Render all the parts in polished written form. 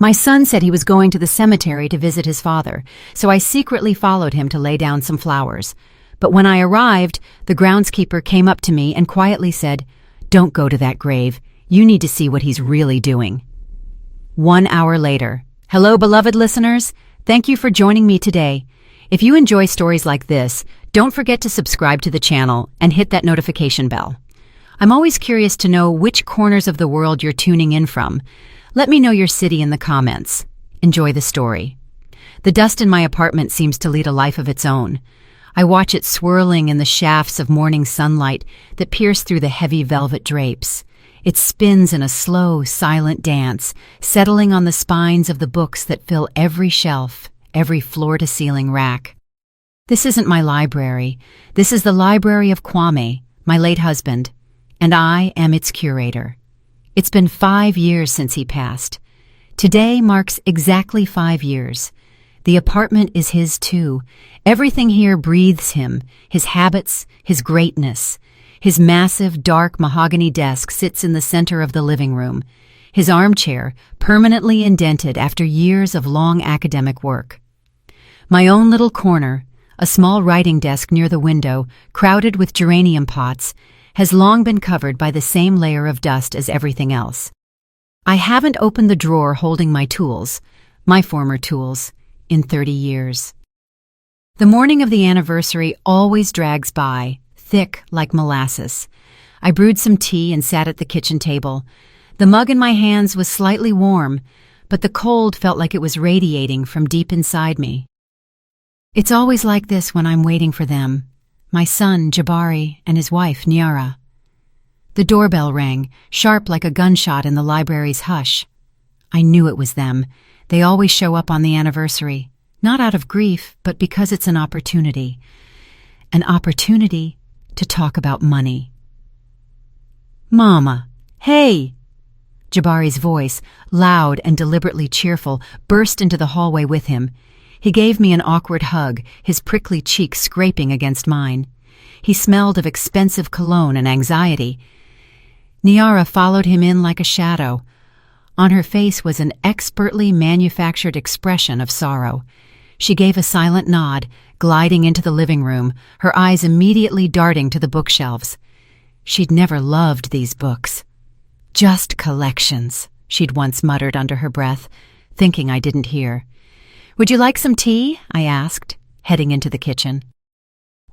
My son said he was going to the cemetery to visit his father, so I secretly followed him to lay down some flowers. But when I arrived, the groundskeeper came up to me and quietly said, "Don't go to that grave. You need to see what he's really doing." 1 hour later. Hello, beloved listeners. Thank you for joining me today. If you enjoy stories like this, don't forget to subscribe to the channel and hit that notification bell. I'm always curious to know which corners of the world you're tuning in from. Let me know your city in the comments. Enjoy the story. The dust in my apartment seems to lead a life of its own. I watch it swirling in the shafts of morning sunlight that pierce through the heavy velvet drapes. It spins in a slow, silent dance, settling on the spines of the books that fill every shelf, every floor-to-ceiling rack. This isn't my library. This is the library of Kwame, my late husband, and I am its curator. It's been 5 years since he passed. Today marks exactly 5 years. The apartment is his too. Everything here breathes him, his habits, his greatness. His massive, dark mahogany desk sits in the center of the living room, his armchair permanently indented after years of long academic work. My own little corner, a small writing desk near the window, crowded with geranium pots, has long been covered by the same layer of dust as everything else. I haven't opened the drawer holding my tools, my former tools, in 30 years. The morning of the anniversary always drags by, thick like molasses. I brewed some tea and sat at the kitchen table. The mug in my hands was slightly warm, but the cold felt like it was radiating from deep inside me. It's always like this when I'm waiting for them, my son, Jabari, and his wife, Niara. The doorbell rang, sharp like a gunshot in the library's hush. I knew it was them. They always show up on the anniversary, not out of grief, but because it's an opportunity. An opportunity to talk about money. "Mama, hey!" Jabari's voice, loud and deliberately cheerful, burst into the hallway with him. He gave me an awkward hug, his prickly cheek scraping against mine. He smelled of expensive cologne and anxiety. Niara followed him in like a shadow. On her face was an expertly manufactured expression of sorrow. She gave a silent nod, gliding into the living room, her eyes immediately darting to the bookshelves. She'd never loved these books. "Just collections," she'd once muttered under her breath, thinking I didn't hear. "Would you like some tea?" I asked, heading into the kitchen.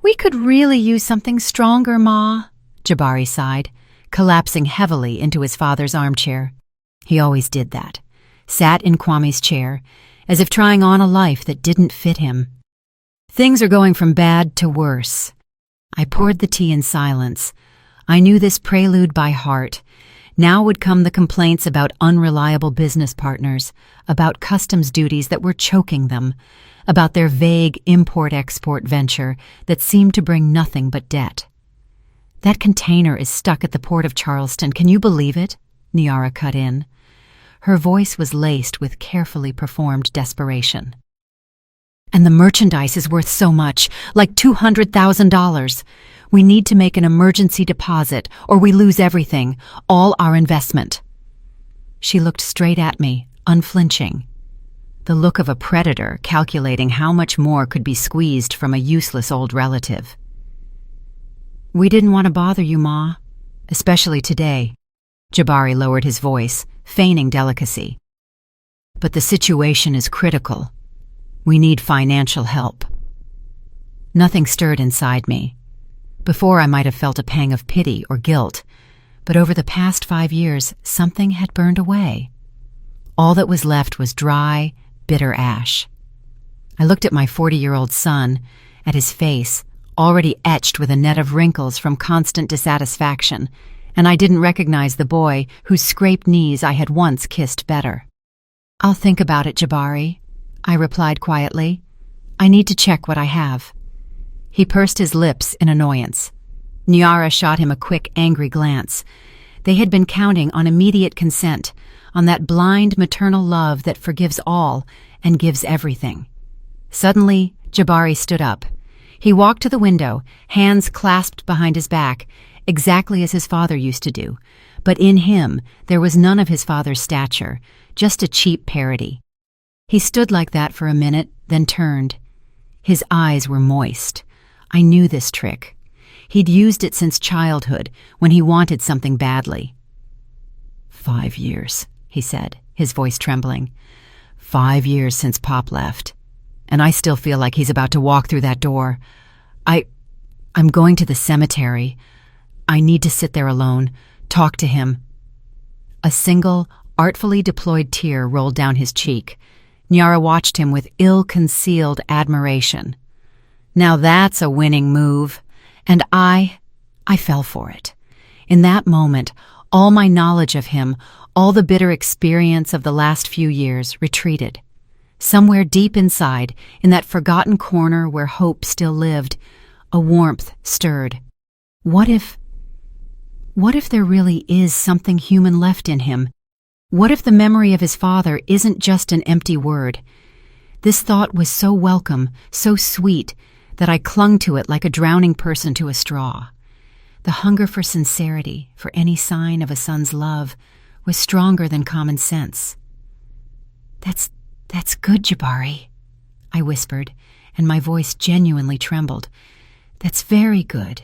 "We could really use something stronger, Ma," Jabari sighed, collapsing heavily into his father's armchair. He always did that, sat in Kwame's chair, as if trying on a life that didn't fit him. Things are going from bad to worse. I poured the tea in silence. I knew this prelude by heart. Now would come the complaints about unreliable business partners, about customs duties that were choking them, about their vague import-export venture that seemed to bring nothing but debt. "That container is stuck at the port of Charleston. Can you believe it?" Niara cut in. Her voice was laced with carefully performed desperation. "And the merchandise is worth so much, like $200,000. We need to make an emergency deposit, or we lose everything, all our investment." She looked straight at me, unflinching. The look of a predator calculating how much more could be squeezed from a useless old relative. "We didn't want to bother you, Ma, especially today." Jabari lowered his voice, feigning delicacy. "But the situation is critical. We need financial help." Nothing stirred inside me. Before I might have felt a pang of pity or guilt, but over the past 5 years, something had burned away. All that was left was dry, bitter ash. I looked at my 40-year-old son, at his face, already etched with a net of wrinkles from constant dissatisfaction, and I didn't recognize the boy whose scraped knees I had once kissed better. "I'll think about it, Jabari," I replied quietly. "I need to check what I have." He pursed his lips in annoyance. Niara shot him a quick, angry glance. They had been counting on immediate consent, on that blind maternal love that forgives all and gives everything. Suddenly, Jabari stood up. He walked to the window, hands clasped behind his back, exactly as his father used to do, but in him there was none of his father's stature, just a cheap parody. He stood like that for a minute, then turned. His eyes were moist. I knew this trick. He'd used it since childhood, when he wanted something badly. 5 years, he said, his voice trembling. 5 years since Pop left. And I still feel like he's about to walk through that door. I'm going to the cemetery. I need to sit there alone, talk to him. A single, artfully deployed tear rolled down his cheek. Nyara watched him with ill-concealed admiration. Now that's a winning move. And I fell for it. In that moment, all my knowledge of him, all the bitter experience of the last few years retreated. Somewhere deep inside, in that forgotten corner where hope still lived, a warmth stirred. What if there really is something human left in him? What if the memory of his father isn't just an empty word? This thought was so welcome, so sweet, that I clung to it like a drowning person to a straw. The hunger for sincerity, for any sign of a son's love, was stronger than common sense. That's good, Jabari, I whispered, and my voice genuinely trembled. That's very good.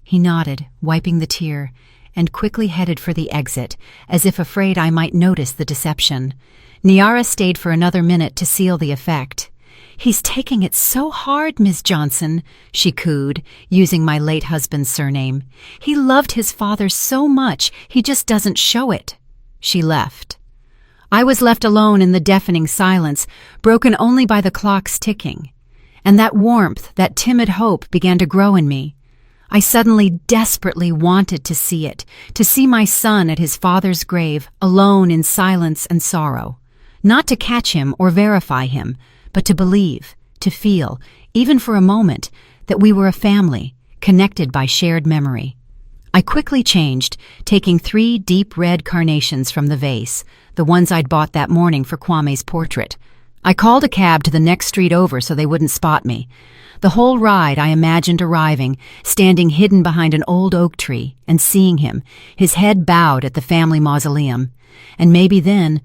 He nodded, wiping the tear, and quickly headed for the exit, as if afraid I might notice the deception. Nyara stayed for another minute to seal the effect. He's taking it so hard, Miss Johnson, she cooed, using my late husband's surname. He loved his father so much, he just doesn't show it. She left. I was left alone in the deafening silence, broken only by the clock's ticking. And that warmth, that timid hope began to grow in me. I suddenly desperately wanted to see it, to see my son at his father's grave, alone in silence and sorrow. Not to catch him or verify him, but to believe, to feel, even for a moment, that we were a family, connected by shared memory. I quickly changed, taking 3 deep red carnations from the vase, the ones I'd bought that morning for Kwame's portrait. I called a cab to the next street over so they wouldn't spot me. The whole ride I imagined arriving, standing hidden behind an old oak tree, and seeing him, his head bowed at the family mausoleum. And maybe then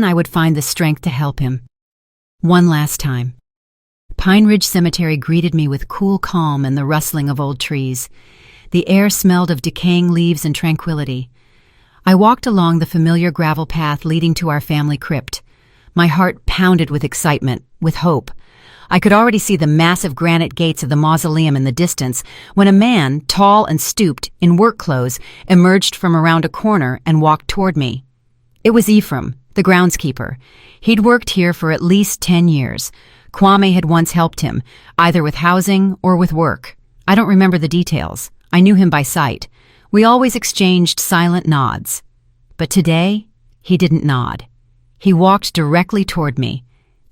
I would find the strength to help him. One last time. Pine Ridge Cemetery greeted me with cool calm and the rustling of old trees. The air smelled of decaying leaves and tranquility. I walked along the familiar gravel path leading to our family crypt. My heart pounded with excitement, with hope. I could already see the massive granite gates of the mausoleum in the distance when a man, tall and stooped, in work clothes, emerged from around a corner and walked toward me. It was Ephraim, the groundskeeper. He'd worked here for at least 10 years. Kwame had once helped him, either with housing or with work. I don't remember the details. I knew him by sight. We always exchanged silent nods. But today, he didn't nod. He walked directly toward me,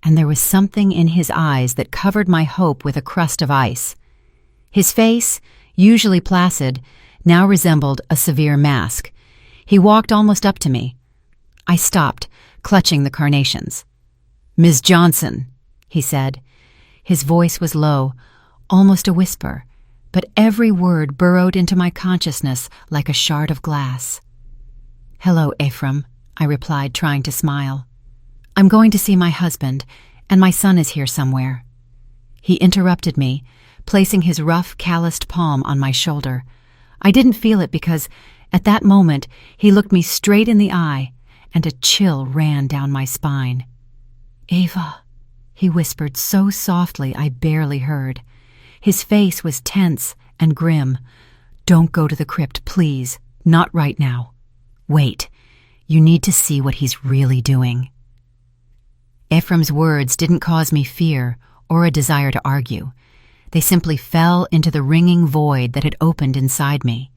and there was something in his eyes that covered my hope with a crust of ice. His face, usually placid, now resembled a severe mask. He walked almost up to me. I stopped, clutching the carnations. "Ms. Johnson," he said. His voice was low, almost a whisper, but every word burrowed into my consciousness like a shard of glass. "Hello, Ephraim," I replied, trying to smile. "I'm going to see my husband, and my son is here somewhere." He interrupted me, placing his rough, calloused palm on my shoulder. I didn't feel it because, at that moment, he looked me straight in the eye, and a chill ran down my spine. "Ava," he whispered so softly I barely heard. His face was tense and grim. "Don't go to the crypt, please. Not right now. Wait. You need to see what he's really doing." Ephraim's words didn't cause me fear or a desire to argue. They simply fell into the ringing void that had opened inside me.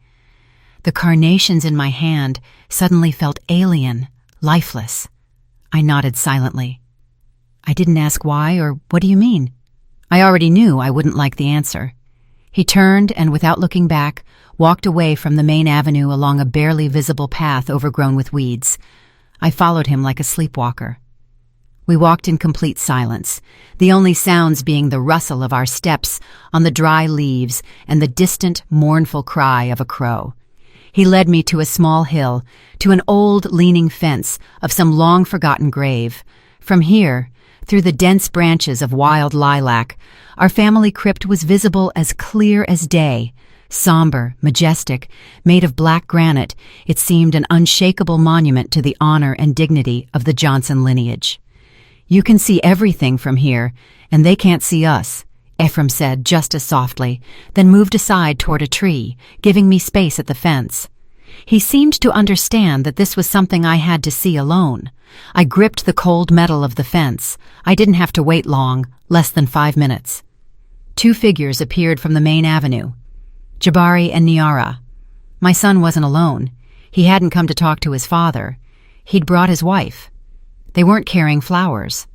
The carnations in my hand suddenly felt alien, lifeless. I nodded silently. "I didn't ask why, or what do you mean?" I already knew I wouldn't like the answer. He turned and, without looking back, walked away from the main avenue along a barely visible path overgrown with weeds. I followed him like a sleepwalker. We walked in complete silence, the only sounds being the rustle of our steps on the dry leaves and the distant, mournful cry of a crow. He led me to a small hill, to an old, leaning fence of some long-forgotten grave. From here, through the dense branches of wild lilac, our family crypt was visible as clear as day. Somber, majestic, made of black granite, it seemed an unshakable monument to the honor and dignity of the Johnson lineage. "You can see everything from here, and they can't see us," Ephraim said just as softly, then moved aside toward a tree, giving me space at the fence. He seemed to understand that this was something I had to see alone. I gripped the cold metal of the fence. I didn't have to wait long, less than 5 minutes. 2 figures appeared from the main avenue. Jabari and Niara. My son wasn't alone. He hadn't come to talk to his father. He'd brought his wife. They weren't carrying flowers.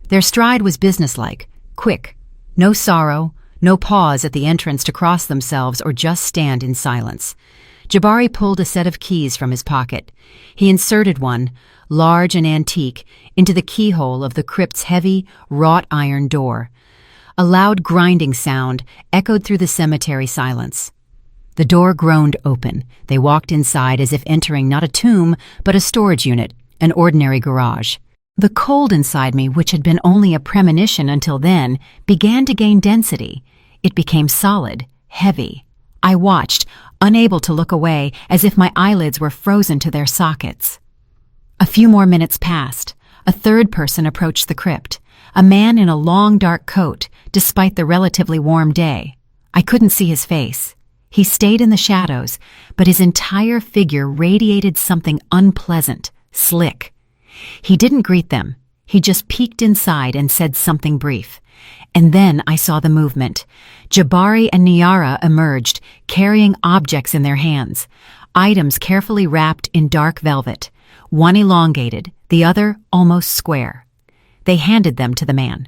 Their stride was businesslike, quick. No sorrow, no pause at the entrance to cross themselves or just stand in silence. Jabari pulled a set of keys from his pocket. He inserted one, large and antique, into the keyhole of the crypt's heavy, wrought iron door. A loud grinding sound echoed through the cemetery silence. The door groaned open. They walked inside as if entering not a tomb, but a storage unit, an ordinary garage. The cold inside me, which had been only a premonition until then, began to gain density. It became solid, heavy. I watched, unable to look away, as if my eyelids were frozen to their sockets. A few more minutes passed. A third person approached the crypt, a man in a long dark coat, despite the relatively warm day. I couldn't see his face. He stayed in the shadows, but his entire figure radiated something unpleasant, slick. He didn't greet them. He just peeked inside and said something brief. And then I saw the movement. Jabari and Niara emerged, carrying objects in their hands, items carefully wrapped in dark velvet, one elongated, the other almost square. They handed them to the man.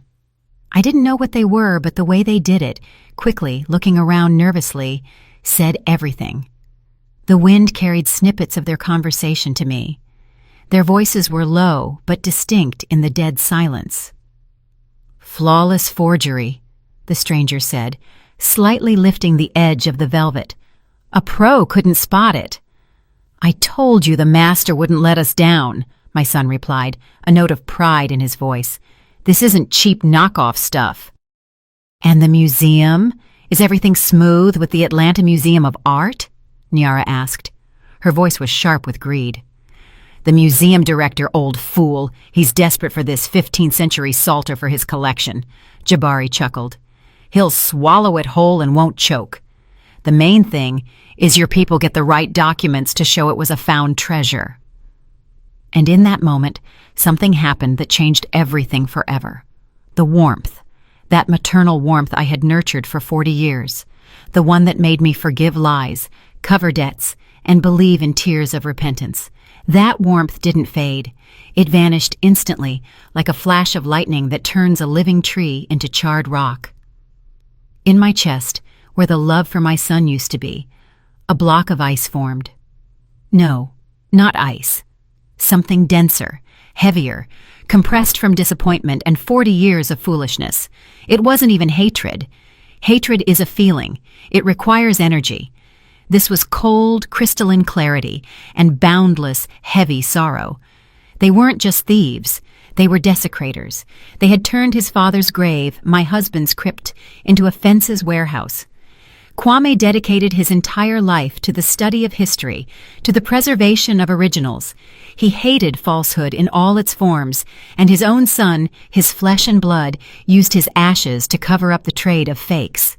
I didn't know what they were, but the way they did it, quickly, looking around nervously, said everything. The wind carried snippets of their conversation to me. Their voices were low but distinct in the dead silence. "Flawless forgery," the stranger said, slightly lifting the edge of the velvet. "A pro couldn't spot it." "I told you the master wouldn't let us down," my son replied, a note of pride in his voice. "This isn't cheap knockoff stuff." "And the museum? Is everything smooth with the Atlanta Museum of Art?" Niara asked. Her voice was sharp with greed. "The museum director, old fool. He's desperate for this 15th century Psalter for his collection," Jabari chuckled. "He'll swallow it whole and won't choke. The main thing is your people get the right documents to show it was a found treasure." And in that moment, something happened that changed everything forever. The warmth. That maternal warmth I had nurtured for 40 years. The one that made me forgive lies, cover debts, and believe in tears of repentance. That warmth didn't fade. It vanished instantly, like a flash of lightning that turns a living tree into charred rock. In my chest, where the love for my son used to be, a block of ice formed. No, not ice. Something denser, heavier, compressed from disappointment and 40 years of foolishness. It wasn't even hatred. Hatred is a feeling. It requires energy. This was cold, crystalline clarity and boundless, heavy sorrow. They weren't just thieves. They were desecrators. They had turned his father's grave, my husband's crypt, into a fence's warehouse. Kwame dedicated his entire life to the study of history, to the preservation of originals. He hated falsehood in all its forms, and his own son, his flesh and blood, used his ashes to cover up the trade of fakes.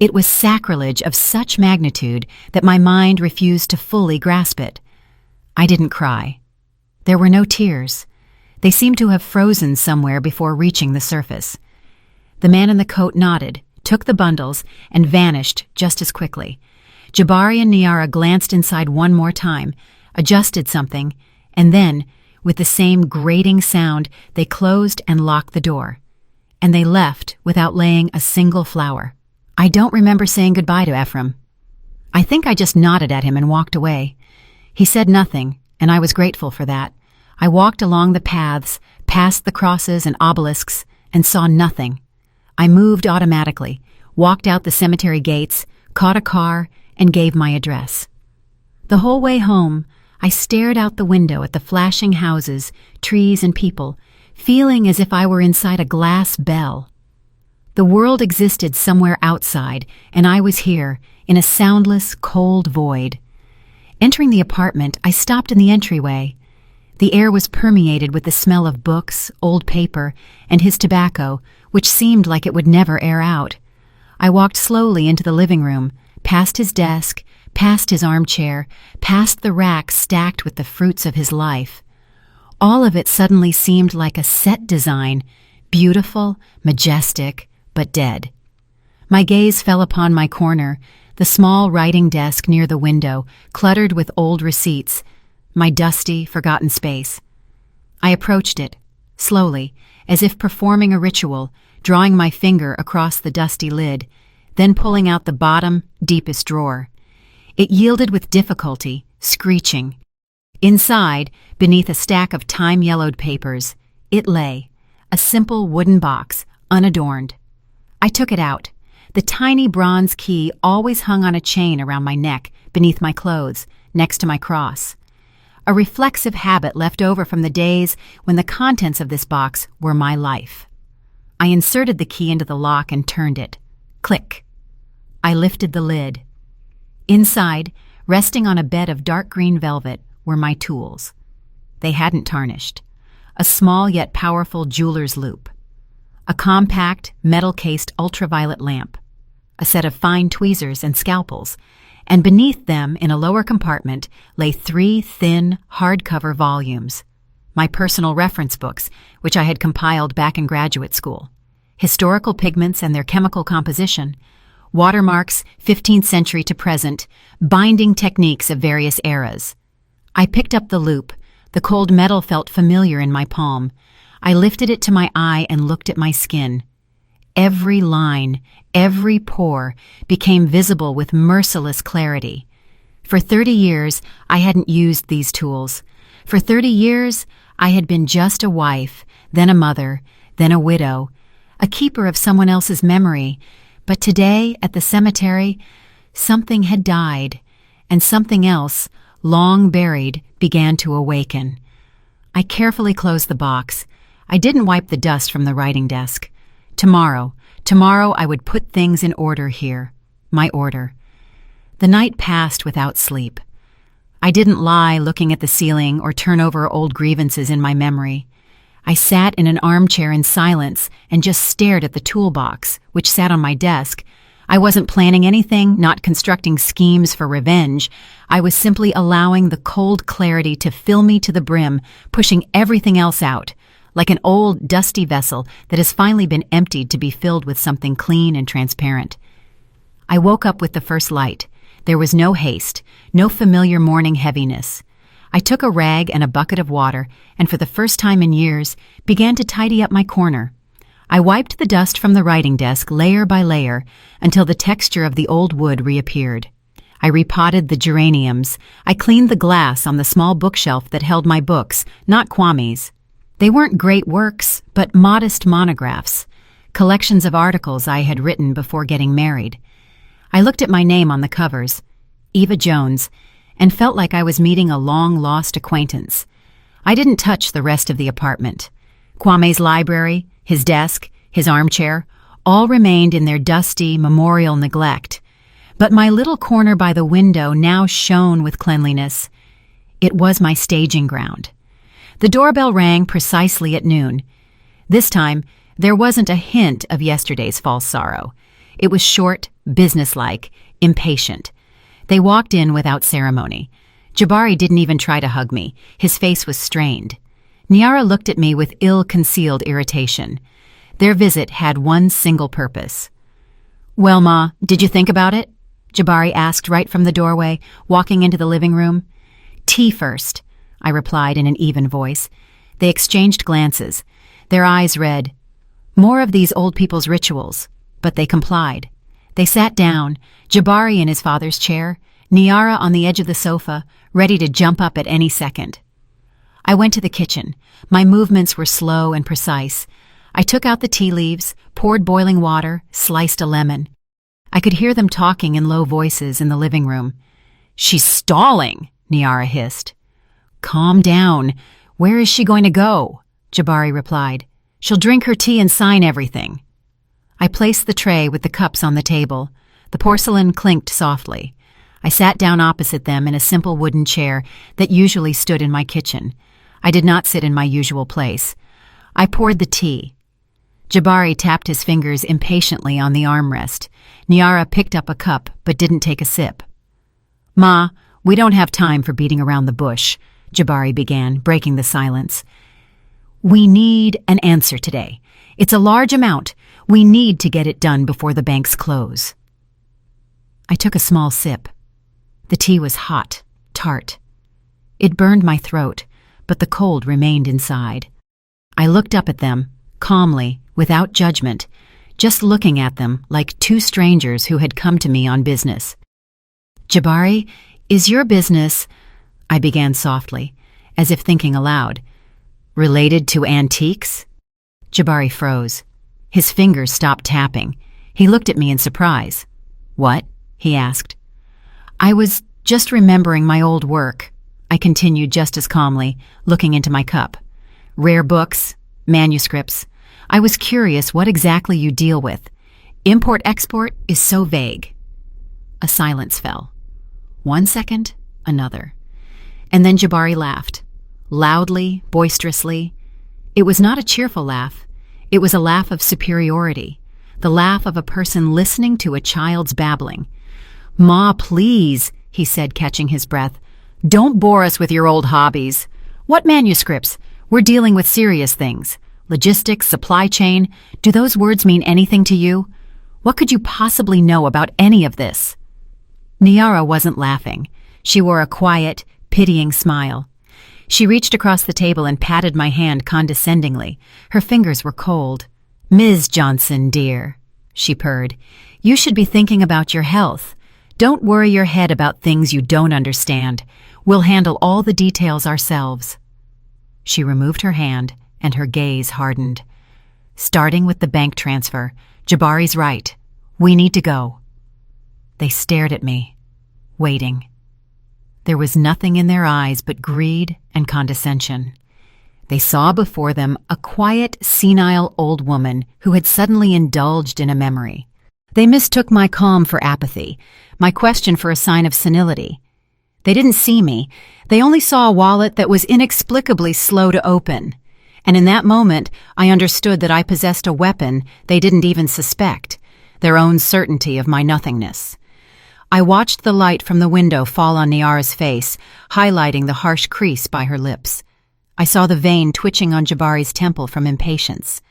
It was sacrilege of such magnitude that my mind refused to fully grasp it. I didn't cry. There were no tears. They seemed to have frozen somewhere before reaching the surface. The man in the coat nodded, took the bundles, and vanished just as quickly. Jabari and Niara glanced inside one more time, adjusted something, and then, with the same grating sound, they closed and locked the door. And they left without laying a single flower. I don't remember saying goodbye to Ephraim. I think I just nodded at him and walked away. He said nothing, and I was grateful for that. I walked along the paths, past the crosses and obelisks, and saw nothing. I moved automatically, walked out the cemetery gates, caught a car, and gave my address. The whole way home, I stared out the window at the flashing houses, trees, and people, feeling as if I were inside a glass bell. The world existed somewhere outside, and I was here, in a soundless, cold void. Entering the apartment, I stopped in the entryway. The air was permeated with the smell of books, old paper, and his tobacco, which seemed like it would never air out. I walked slowly into the living room, past his desk, past his armchair, past the rack stacked with the fruits of his life. All of it suddenly seemed like a set design, beautiful, majestic, but dead. My gaze fell upon my corner, the small writing desk near the window, cluttered with old receipts, my dusty, forgotten space. I approached it, slowly, as if performing a ritual, drawing my finger across the dusty lid, then pulling out the bottom, deepest drawer. It yielded with difficulty, screeching. Inside, beneath a stack of time-yellowed papers, it lay, a simple wooden box, unadorned. I took it out. The tiny bronze key always hung on a chain around my neck, beneath my clothes, next to my cross. A reflexive habit left over from the days when the contents of this box were my life. I inserted the key into the lock and turned it. Click. I lifted the lid. Inside, resting on a bed of dark green velvet, were my tools. They hadn't tarnished. A small yet powerful jeweler's loupe. A compact, metal-cased ultraviolet lamp. A set of fine tweezers and scalpels, and beneath them, in a lower compartment, lay 3 thin, hardcover volumes. My personal reference books, which I had compiled back in graduate school. Historical pigments and their chemical composition, watermarks 15th century to present, binding techniques of various eras. I picked up the loupe. The cold metal felt familiar in my palm. I lifted it to my eye and looked at my skin. Every line, every pore became visible with merciless clarity. For 30 years, I hadn't used these tools. For 30 years, I had been just a wife, then a mother, then a widow, a keeper of someone else's memory. But today, at the cemetery, something had died, and something else, long buried, began to awaken. I carefully closed the box. I didn't wipe the dust from the writing desk. Tomorrow I would put things in order here. My order. The night passed without sleep. I didn't lie looking at the ceiling or turn over old grievances in my memory. I sat in an armchair in silence and just stared at the toolbox, which sat on my desk. I wasn't planning anything, not constructing schemes for revenge. I was simply allowing the cold clarity to fill me to the brim, pushing everything else out, like an old, dusty vessel that has finally been emptied to be filled with something clean and transparent. I woke up with the first light. There was no haste, no familiar morning heaviness. I took a rag and a bucket of water, and for the first time in years, began to tidy up my corner. I wiped the dust from the writing desk layer by layer until the texture of the old wood reappeared. I repotted the geraniums. I cleaned the glass on the small bookshelf that held my books, not Kwame's. They weren't great works, but modest monographs, collections of articles I had written before getting married. I looked at my name on the covers, Eva Jones, and felt like I was meeting a long-lost acquaintance. I didn't touch the rest of the apartment. Kwame's library, his desk, his armchair, all remained in their dusty, memorial neglect. But my little corner by the window now shone with cleanliness. It was my staging ground. The doorbell rang precisely at noon. This time, there wasn't a hint of yesterday's false sorrow. It was short, businesslike, impatient. They walked in without ceremony. Jabari didn't even try to hug me. His face was strained. Niara looked at me with ill-concealed irritation. Their visit had one single purpose. "Well, Ma, did you think about it?" Jabari asked right from the doorway, walking into the living room. "Tea first," I replied in an even voice. They exchanged glances. Their eyes read, "More of these old people's rituals," but they complied. They sat down, Jabari in his father's chair, Niara on the edge of the sofa, ready to jump up at any second. I went to the kitchen. My movements were slow and precise. I took out the tea leaves, poured boiling water, sliced a lemon. I could hear them talking in low voices in the living room. "She's stalling," Niara hissed. "Calm down. Where is she going to go?" Jabari replied. "She'll drink her tea and sign everything." I placed the tray with the cups on the table. The porcelain clinked softly. I sat down opposite them in a simple wooden chair that usually stood in my kitchen. I did not sit in my usual place. I poured the tea. Jabari tapped his fingers impatiently on the armrest. Niara picked up a cup but didn't take a sip. "Ma, we don't have time for beating around the bush," Jabari began, breaking the silence. "We need an answer today. It's a large amount. We need to get it done before the banks close." I took a small sip. The tea was hot, tart. It burned my throat, but the cold remained inside. I looked up at them, calmly, without judgment, just looking at them like two strangers who had come to me on business. "Jabari, is your business," I began softly, as if thinking aloud, "related to antiques?" Jabari froze. His fingers stopped tapping. He looked at me in surprise. "What?" he asked. "I was just remembering my old work," I continued just as calmly, looking into my cup. "Rare books, manuscripts. I was curious what exactly you deal with. Import-export is so vague." A silence fell. 1 second, another. And then Jabari laughed. Loudly, boisterously. It was not a cheerful laugh. It was a laugh of superiority, the laugh of a person listening to a child's babbling. "Ma, please," he said, catching his breath. "Don't bore us with your old hobbies. What manuscripts? We're dealing with serious things. Logistics, supply chain. Do those words mean anything to you? What could you possibly know about any of this?" Niara wasn't laughing. She wore a quiet, pitying smile. She reached across the table and patted my hand condescendingly. Her fingers were cold. "Ms. Johnson, dear," she purred, "you should be thinking about your health. Don't worry your head about things you don't understand. We'll handle all the details ourselves." She removed her hand, and her gaze hardened. "Starting with the bank transfer, Jabari's right. We need to go." They stared at me, waiting. There was nothing in their eyes but greed and condescension. They saw before them a quiet, senile old woman who had suddenly indulged in a memory. They mistook my calm for apathy, my question for a sign of senility. They didn't see me. They only saw a wallet that was inexplicably slow to open. And in that moment, I understood that I possessed a weapon they didn't even suspect, their own certainty of my nothingness. I watched the light from the window fall on Niara's face, highlighting the harsh crease by her lips. I saw the vein twitching on Jabari's temple from impatience.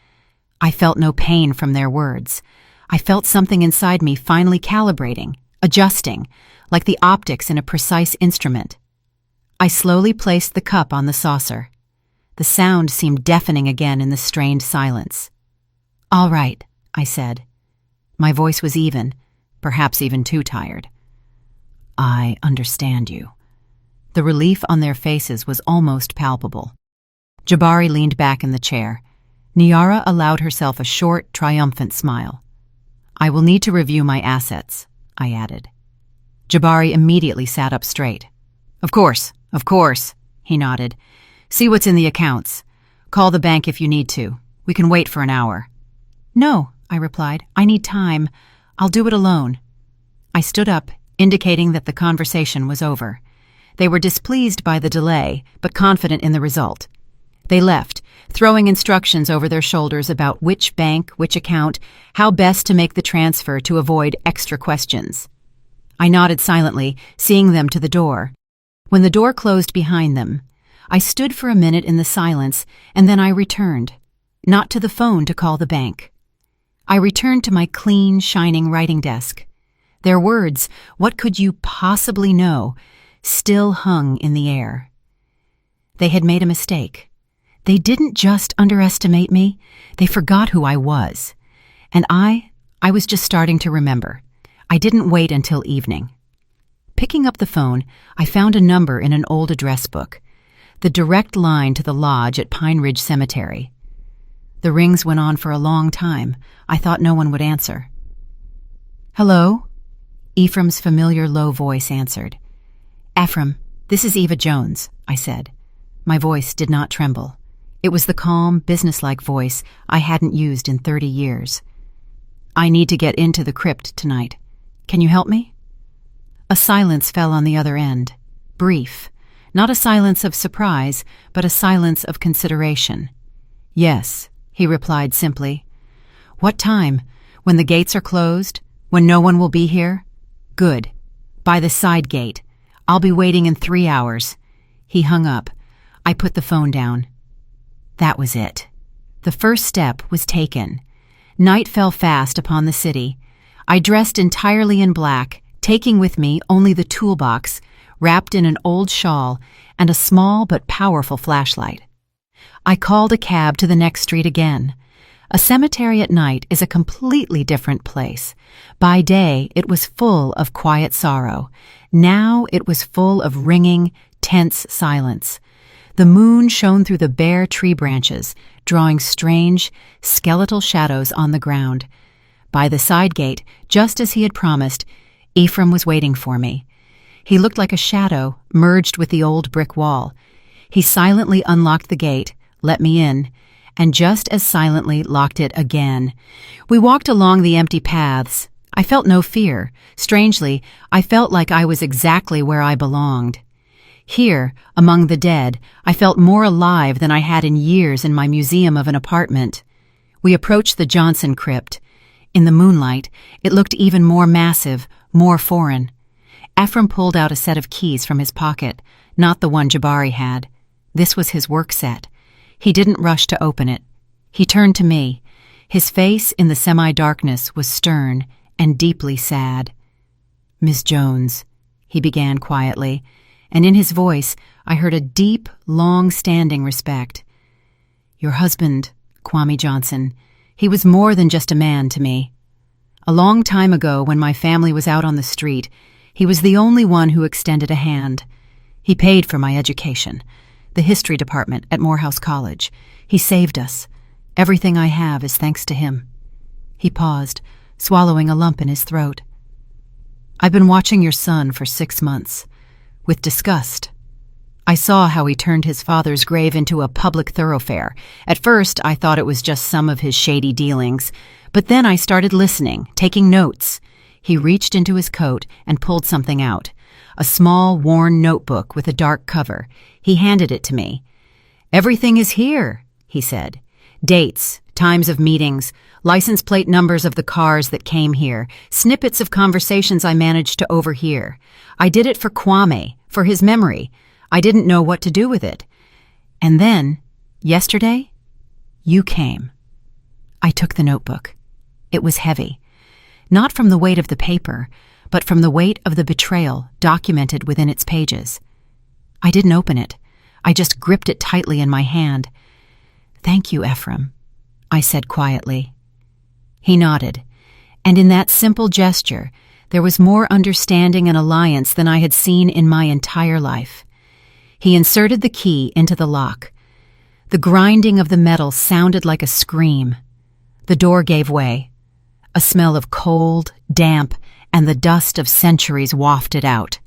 I felt no pain from their words. I felt something inside me finally calibrating, adjusting, like the optics in a precise instrument. I slowly placed the cup on the saucer. The sound seemed deafening again in the strained silence. "All right," I said. My voice was even, perhaps even too tired. "I understand you." The relief on their faces was almost palpable. Jabari leaned back in the chair. Niara allowed herself a short, triumphant smile. "I will need to review my assets," I added. Jabari immediately sat up straight. Of course," he nodded. "See what's in the accounts. Call the bank if you need to. We can wait for an hour." "No," I replied. "I need time. I'll do it alone." I stood up, indicating that the conversation was over. They were displeased by the delay, but confident in the result. They left, throwing instructions over their shoulders about which bank, which account, how best to make the transfer to avoid extra questions. I nodded silently, seeing them to the door. When the door closed behind them, I stood for a minute in the silence, and then I returned, not to the phone to call the bank. I returned to my clean, shining writing desk. Their words, "What could you possibly know?" still hung in the air. They had made a mistake. They didn't just underestimate me, they forgot who I was. And I was just starting to remember. I didn't wait until evening. Picking up the phone, I found a number in an old address book, the direct line to the lodge at Pine Ridge Cemetery. The rings went on for a long time. I thought no one would answer. "Hello?" Ephraim's familiar low voice answered. "Ephraim, this is Eva Jones," I said. My voice did not tremble. It was the calm, businesslike voice I hadn't used in 30 years. "I need to get into the crypt tonight. Can you help me?" A silence fell on the other end. Brief. Not a silence of surprise, but a silence of consideration. "Yes," he replied simply. "What time? When the gates are closed? When no one will be here?" "Good. By the side gate. I'll be waiting in 3 hours." He hung up. I put the phone down. That was it. The first step was taken. Night fell fast upon the city. I dressed entirely in black, taking with me only the toolbox, wrapped in an old shawl, and a small but powerful flashlight. I called a cab to the next street again. A cemetery at night is a completely different place. By day, it was full of quiet sorrow. Now it was full of ringing, tense silence. The moon shone through the bare tree branches, drawing strange, skeletal shadows on the ground. By the side gate, just as he had promised, Ephraim was waiting for me. He looked like a shadow merged with the old brick wall. He silently unlocked the gate, let me in, and just as silently locked it again. We walked along the empty paths. I felt no fear. Strangely, I felt like I was exactly where I belonged. Here, among the dead, I felt more alive than I had in years in my museum of an apartment. We approached the Johnson crypt. In the moonlight, it looked even more massive, more foreign. Ephraim pulled out a set of keys from his pocket, not the one Jabari had. This was his work set. He didn't rush to open it. He turned to me. His face in the semi-darkness was stern and deeply sad. "Miss Jones," he began quietly, and in his voice I heard a deep, long-standing respect. "Your husband, Kwame Johnson, he was more than just a man to me. A long time ago, when my family was out on the street, he was the only one who extended a hand. He paid for my education, the history department at Morehouse College. He saved us. Everything I have is thanks to him." He paused, swallowing a lump in his throat. "I've been watching your son for 6 months. With disgust. I saw how he turned his father's grave into a public thoroughfare. At first, I thought it was just some of his shady dealings, but then I started listening, taking notes." He reached into his coat and pulled something out, a small, worn notebook with a dark cover. He handed it to me. "Everything is here," he said. "Dates, times of meetings, license plate numbers of the cars that came here, snippets of conversations I managed to overhear. I did it for Kwame, for his memory. I didn't know what to do with it. And then, yesterday, you came." I took the notebook. It was heavy. Not from the weight of the paper, but from the weight of the betrayal documented within its pages. I didn't open it. I just gripped it tightly in my hand. "Thank you, Ephraim," I said quietly. He nodded, and in that simple gesture, there was more understanding and alliance than I had seen in my entire life. He inserted the key into the lock. The grinding of the metal sounded like a scream. The door gave way. A smell of cold, damp, and the dust of centuries wafted out.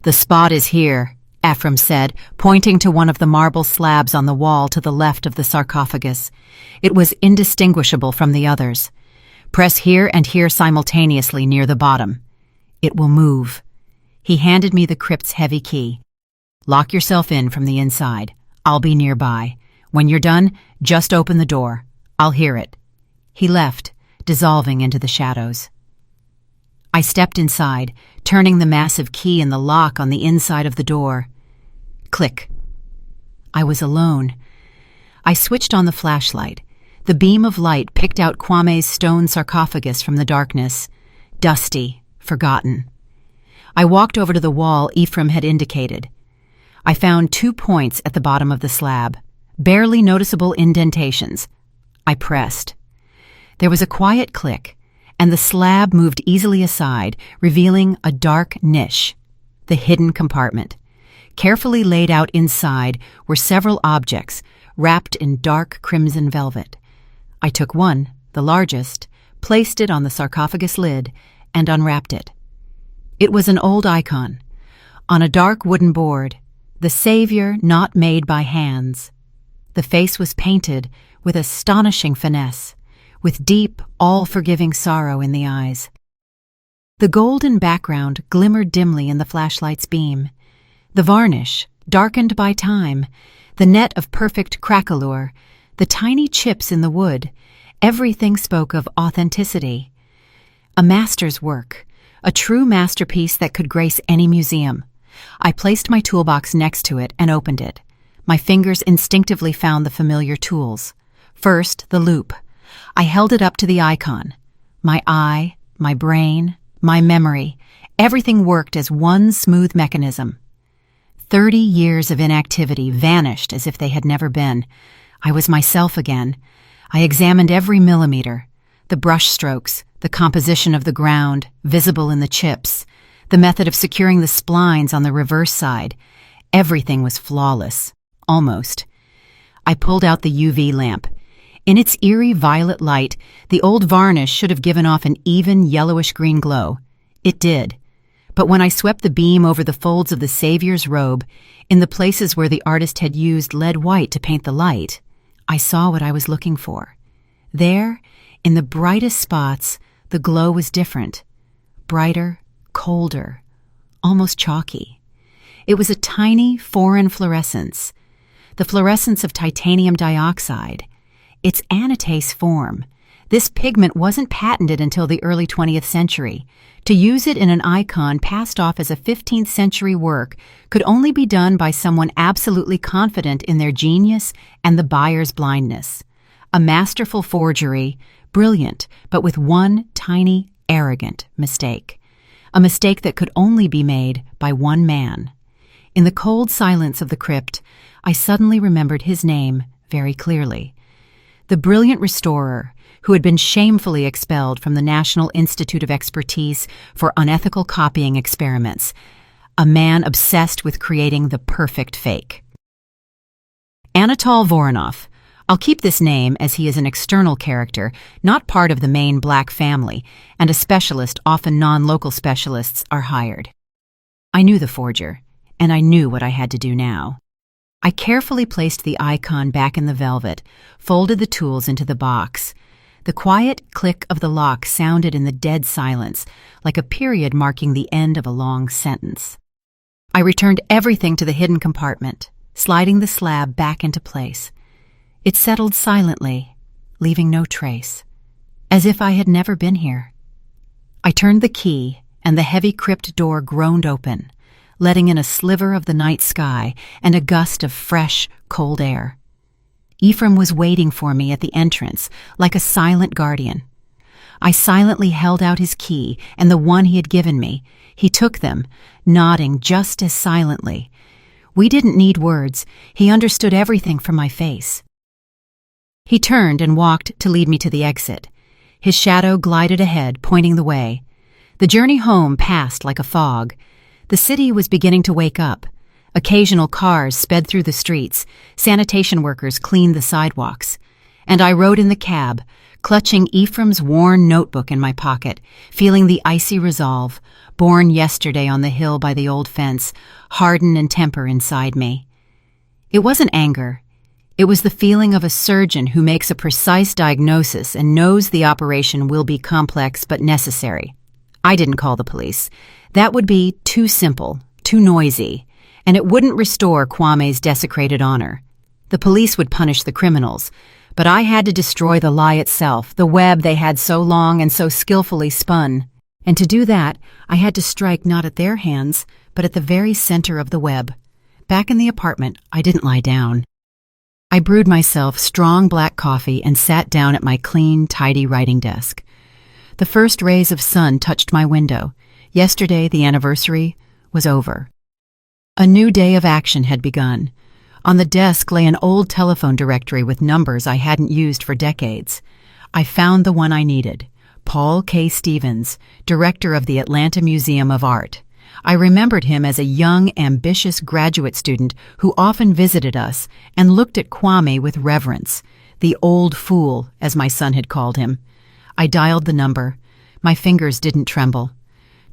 "The spot is here," Ephraim said, pointing to one of the marble slabs on the wall to the left of the sarcophagus. It was indistinguishable from the others. "Press here and here simultaneously near the bottom. It will move." He handed me the crypt's heavy key. "Lock yourself in from the inside. I'll be nearby. When you're done, just open the door. I'll hear it." He left, dissolving into the shadows. I stepped inside, turning the massive key in the lock on the inside of the door. Click. I was alone. I switched on the flashlight. The beam of light picked out Kwame's stone sarcophagus from the darkness, dusty, forgotten. I walked over to the wall Ephraim had indicated. I found 2 points at the bottom of the slab, barely noticeable indentations. I pressed. There was a quiet click, and the slab moved easily aside, revealing a dark niche, the hidden compartment. Carefully laid out inside were several objects, wrapped in dark crimson velvet. I took one, the largest, placed it on the sarcophagus lid, and unwrapped it. It was an old icon. On a dark wooden board, the Savior not made by hands. The face was painted with astonishing finesse, with deep, all-forgiving sorrow in the eyes. The golden background glimmered dimly in the flashlight's beam. The varnish, darkened by time, the net of perfect craquelure, the tiny chips in the wood, everything spoke of authenticity. A master's work, a true masterpiece that could grace any museum. I placed my toolbox next to it and opened it. My fingers instinctively found the familiar tools. First, the loop. I held it up to the icon. My eye, my brain, my memory, everything worked as one smooth mechanism. 30 years of inactivity vanished as if they had never been. I was myself again. I examined every millimeter, the brush strokes, the composition of the ground, visible in the chips, the method of securing the splines on the reverse side. Everything was flawless, almost. I pulled out the UV lamp. In its eerie violet light, the old varnish should have given off an even yellowish-green glow. It did. But when I swept the beam over the folds of the Savior's robe, in the places where the artist had used lead white to paint the light, I saw what I was looking for. There, in the brightest spots, the glow was different. Brighter, colder, almost chalky. It was a tiny, foreign fluorescence. The fluorescence of titanium dioxide. Its anatase form. This pigment wasn't patented until the early 20th century. To use it in an icon passed off as a 15th century work could only be done by someone absolutely confident in their genius and the buyer's blindness. A masterful forgery, brilliant, but with one tiny, arrogant mistake. A mistake that could only be made by one man. In the cold silence of the crypt, I suddenly remembered his name very clearly. The brilliant restorer who had been shamefully expelled from the National Institute of Expertise for unethical copying experiments, a man obsessed with creating the perfect fake. Anatol Voronov. I'll keep this name as he is an external character, not part of the main black family, and a specialist, often non-local specialists, are hired. I knew the forger, and I knew what I had to do now. I carefully placed the icon back in the velvet, folded the tools into the box. The quiet click of the lock sounded in the dead silence, like a period marking the end of a long sentence. I returned everything to the hidden compartment, sliding the slab back into place. It settled silently, leaving no trace, as if I had never been here. I turned the key, and the heavy crypt door groaned open, letting in a sliver of the night sky and a gust of fresh, cold air. Ephraim was waiting for me at the entrance, like a silent guardian. I silently held out his key and the one he had given me. He took them, nodding just as silently. We didn't need words. He understood everything from my face. He turned and walked to lead me to the exit. His shadow glided ahead, pointing the way. The journey home passed like a fog. The city was beginning to wake up. Occasional cars sped through the streets. Sanitation workers cleaned the sidewalks. And I rode in the cab, clutching Ephraim's worn notebook in my pocket, feeling the icy resolve, born yesterday on the hill by the old fence, harden and temper inside me. It wasn't anger. It was the feeling of a surgeon who makes a precise diagnosis and knows the operation will be complex but necessary. I didn't call the police. That would be too simple, too noisy, and it wouldn't restore Kwame's desecrated honor. The police would punish the criminals, but I had to destroy the lie itself, the web they had so long and so skillfully spun. And to do that, I had to strike not at their hands, but at the very center of the web. Back in the apartment, I didn't lie down. I brewed myself strong black coffee and sat down at my clean, tidy writing desk. The first rays of sun touched my window. Yesterday, the anniversary was over. A new day of action had begun. On the desk lay an old telephone directory with numbers I hadn't used for decades. I found the one I needed. Paul K. Stevens, director of the Atlanta Museum of Art. I remembered him as a young, ambitious graduate student who often visited us and looked at Kwame with reverence, the old fool, as my son had called him. I dialed the number. My fingers didn't tremble.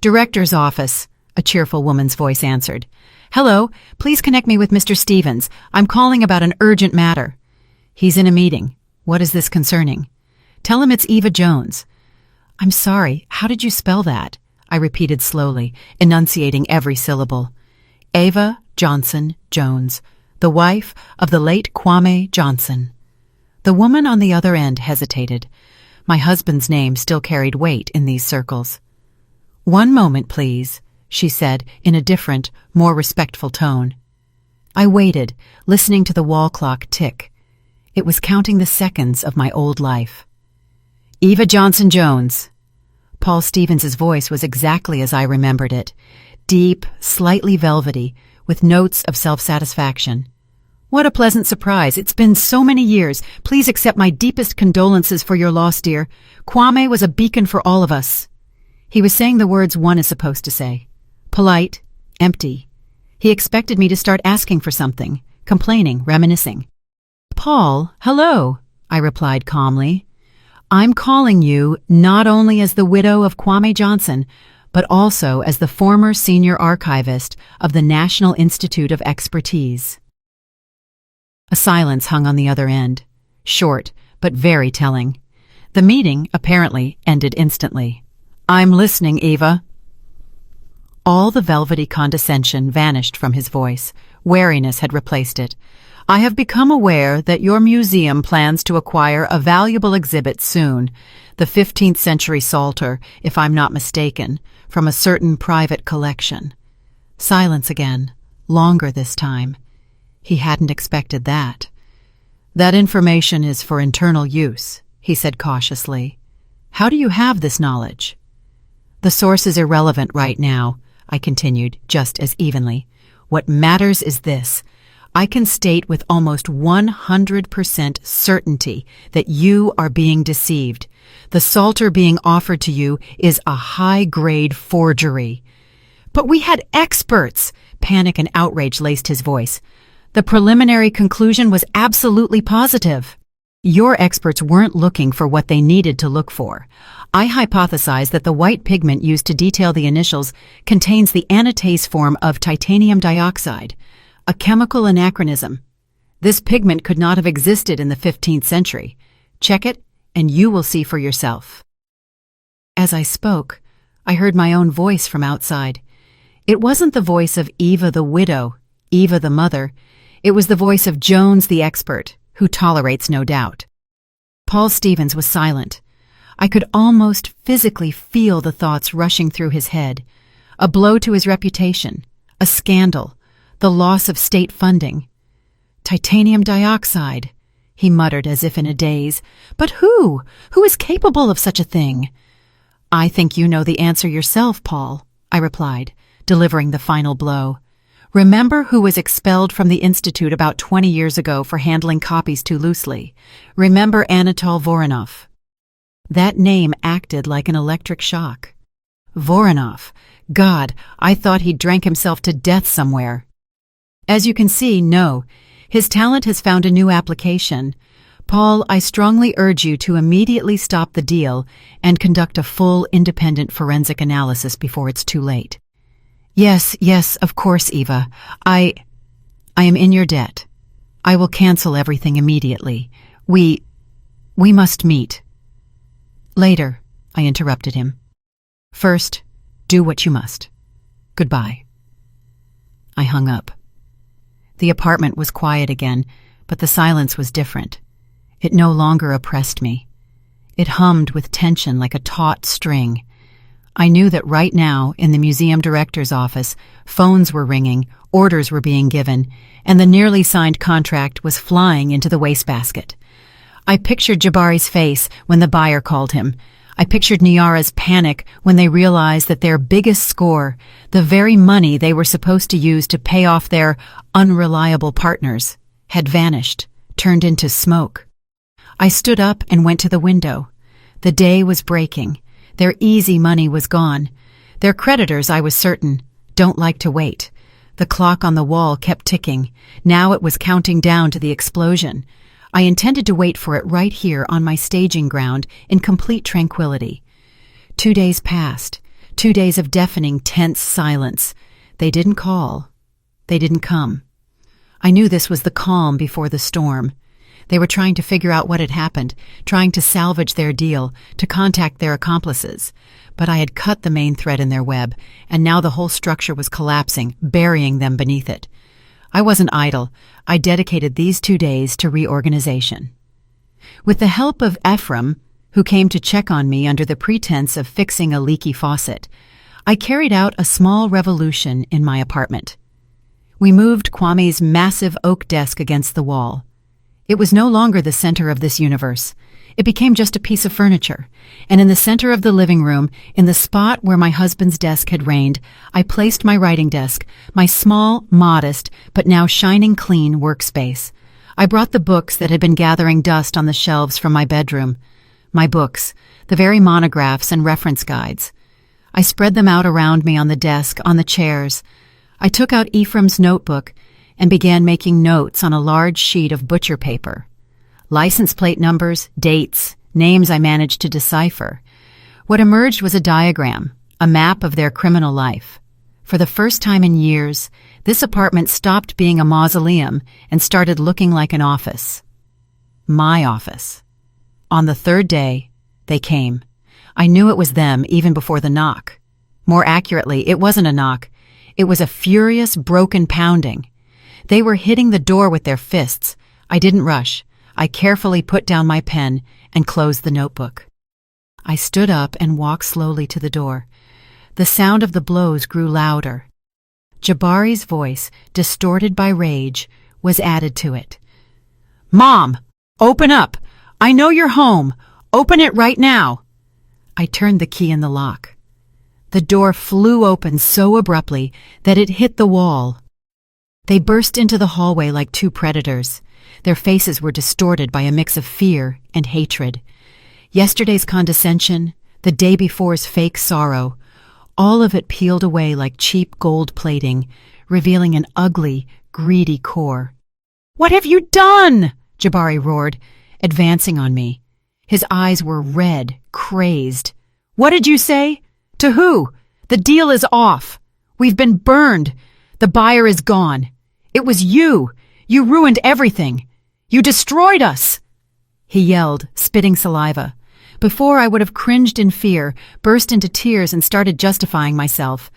Director's office. a cheerful woman's voice answered. "Hello, please connect me with Mr. Stevens. I'm calling about an urgent matter." "He's in a meeting. What is this concerning?" "Tell him it's Eva Jones." "I'm sorry, how did you spell that?" I repeated slowly, enunciating every syllable. "Eva Johnson Jones, the wife of the late Kwame Johnson." The woman on the other end hesitated. My husband's name still carried weight in these circles. "One moment, please," she said in a different, more respectful tone. I waited, listening to the wall clock tick. It was counting the seconds of my old life. "Eva Johnson Jones." Paul Stevens's voice was exactly as I remembered it, deep, slightly velvety, with notes of self-satisfaction. "What a pleasant surprise. It's been so many years. Please accept my deepest condolences for your loss, dear. Kwame was a beacon for all of us." He was saying the words one is supposed to say. Polite, empty. He expected me to start asking for something, complaining, reminiscing. "Paul, hello," I replied calmly. "I'm calling you not only as the widow of Kwame Johnson, but also as the former senior archivist of the National Institute of Expertise." A silence hung on the other end, short but very telling. The meeting, apparently, ended instantly. "I'm listening, Eva." All the velvety condescension vanished from his voice. Wariness had replaced it. "I have become aware that your museum plans to acquire a valuable exhibit soon, the 15th century Psalter, if I'm not mistaken, from a certain private collection." Silence again, longer this time. He hadn't expected that. "That information is for internal use," he said cautiously. "How do you have this knowledge?" "The source is irrelevant right now," I continued, just as evenly. "What matters is this. I can state with almost 100% certainty that you are being deceived. The Psalter being offered to you is a high-grade forgery." "But we had experts!" Panic and outrage laced his voice. "The preliminary conclusion was absolutely positive." "Your experts weren't looking for what they needed to look for. I hypothesized that the white pigment used to detail the initials contains the anatase form of titanium dioxide, a chemical anachronism. This pigment could not have existed in the 15th century. Check it, and you will see for yourself." As I spoke, I heard my own voice from outside. It wasn't the voice of Eva the widow, Eva the mother. It was the voice of Jones the expert, who tolerates no doubt. Paul Stevens was silent. I could almost physically feel the thoughts rushing through his head. A blow to his reputation, a scandal, the loss of state funding. "Titanium dioxide," he muttered as if in a daze. "But who? Who is capable of such a thing?" "I think you know the answer yourself, Paul," I replied, delivering the final blow. "Remember who was expelled from the Institute about 20 years ago for handling copies too loosely. Remember Anatol Voronov." That name acted like an electric shock. Voronov. God, I thought he'd drank himself to death somewhere. As you can see, no. His talent has found a new application. Paul, I strongly urge you to immediately stop the deal and conduct a full, independent forensic analysis before it's too late. Yes, of course, Eva. I am in your debt. I will cancel everything immediately. We must meet. Later, I interrupted him. First, do what you must. Goodbye. I hung up. The apartment was quiet again, but the silence was different. It no longer oppressed me. It hummed with tension like a taut string. I knew that right now, in the museum director's office, phones were ringing, orders were being given, and the nearly signed contract was flying into the wastebasket. I pictured Jabari's face when the buyer called him. I pictured Niara's panic when they realized that their biggest score, the very money they were supposed to use to pay off their unreliable partners, had vanished, turned into smoke. I stood up and went to the window. The day was breaking. Their easy money was gone. Their creditors, I was certain, don't like to wait. The clock on the wall kept ticking. Now it was counting down to the explosion. I intended to wait for it right here on my staging ground in complete tranquility. 2 days passed. 2 days of deafening, tense silence. They didn't call. They didn't come. I knew this was the calm before the storm. They were trying to figure out what had happened, trying to salvage their deal, to contact their accomplices. But I had cut the main thread in their web, and now the whole structure was collapsing, burying them beneath it. I wasn't idle. I dedicated these 2 days to reorganization. With the help of Ephraim, who came to check on me under the pretense of fixing a leaky faucet, I carried out a small revolution in my apartment. We moved Kwame's massive oak desk against the wall. It was no longer the center of this universe. It became just a piece of furniture, and in the center of the living room, in the spot where my husband's desk had reigned, I placed my writing desk, my small, modest, but now shining clean workspace. I brought the books that had been gathering dust on the shelves from my bedroom. My books, the very monographs and reference guides. I spread them out around me on the desk, on the chairs. I took out Ephraim's notebook and began making notes on a large sheet of butcher paper. License plate numbers, dates, names I managed to decipher. What emerged was a diagram, a map of their criminal life. For the first time in years, this apartment stopped being a mausoleum and started looking like an office. My office. On the 3rd day, they came. I knew it was them even before the knock. More accurately, it wasn't a knock. It was a furious, broken pounding. They were hitting the door with their fists. I didn't rush. I carefully put down my pen and closed the notebook. I stood up and walked slowly to the door. The sound of the blows grew louder. Jabari's voice, distorted by rage, was added to it. "Mom, open up! I know you're home! Open it right now!" I turned the key in the lock. The door flew open so abruptly that it hit the wall. They burst into the hallway like 2 predators. Their faces were distorted by a mix of fear and hatred. Yesterday's condescension, the day before's fake sorrow, all of it peeled away like cheap gold plating, revealing an ugly, greedy core. "What have you done?" Jabari roared, advancing on me. His eyes were red, crazed. "What did you say? To who? The deal is off. We've been burned. The buyer is gone. It was you. You ruined everything. You destroyed us!" He yelled, spitting saliva. Before, I would have cringed in fear, burst into tears, and started justifying myself.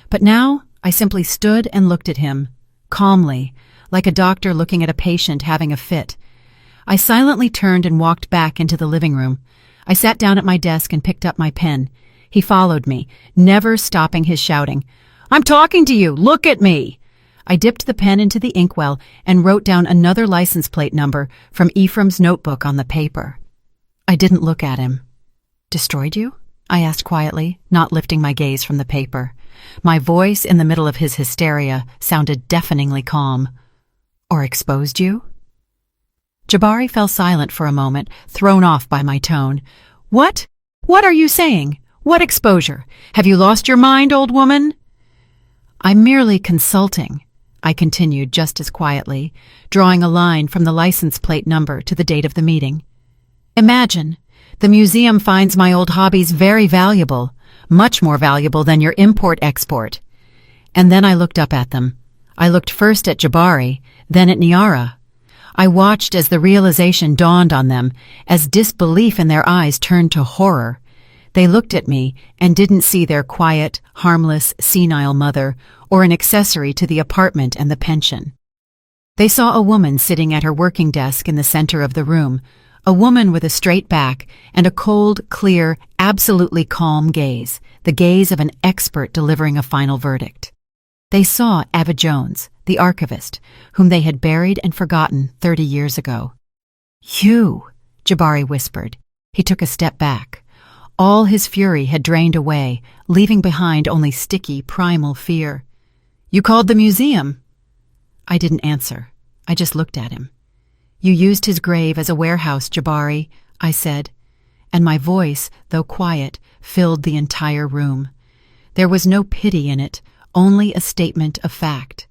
But now, I simply stood and looked at him, calmly, like a doctor looking at a patient having a fit. I silently turned and walked back into the living room. I sat down at my desk and picked up my pen. He followed me, never stopping his shouting. "I'm talking to you! Look at me!" I dipped the pen into the inkwell and wrote down another license plate number from Ephraim's notebook on the paper. I didn't look at him. "Destroyed you?" I asked quietly, not lifting my gaze from the paper. My voice, in the middle of his hysteria, sounded deafeningly calm. "Or exposed you?" Jabari fell silent for a moment, thrown off by my tone. "What? What are you saying? What exposure? Have you lost your mind, old woman?" "I'm merely consulting," I continued just as quietly, drawing a line from the license plate number to the date of the meeting. "Imagine, the museum finds my old hobbies very valuable, much more valuable than your import-export." And then I looked up at them. I looked first at Jabari, then at Niara. I watched as the realization dawned on them, as disbelief in their eyes turned to horror. They looked at me and didn't see their quiet, harmless, senile mother or an accessory to the apartment and the pension. They saw a woman sitting at her working desk in the center of the room, a woman with a straight back and a cold, clear, absolutely calm gaze, the gaze of an expert delivering a final verdict. They saw Ava Jones, the archivist, whom they had buried and forgotten 30 years ago. "You," Jabari whispered. He took a step back. All his fury had drained away, leaving behind only sticky, primal fear. "You called the museum?" I didn't answer. I just looked at him. "You used his grave as a warehouse, Jabari," I said, and my voice, though quiet, filled the entire room. There was no pity in it, only a statement of fact.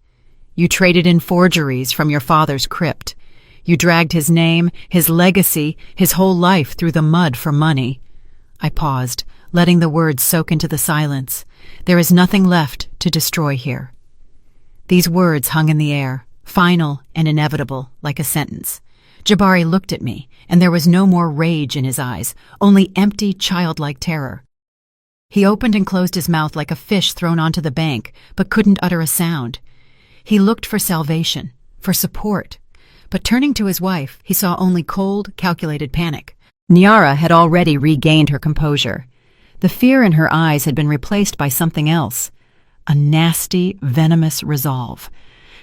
"You traded in forgeries from your father's crypt. You dragged his name, his legacy, his whole life through the mud for money." I paused, letting the words soak into the silence. There is nothing left to destroy here. These words hung in the air, final and inevitable, like a sentence. Jabari looked at me, and there was no more rage in his eyes, only empty, childlike terror. He opened and closed his mouth like a fish thrown onto the bank, but couldn't utter a sound. He looked for salvation, for support, but turning to his wife, he saw only cold, calculated panic. Niara had already regained her composure. The fear in her eyes had been replaced by something else, a nasty, venomous resolve.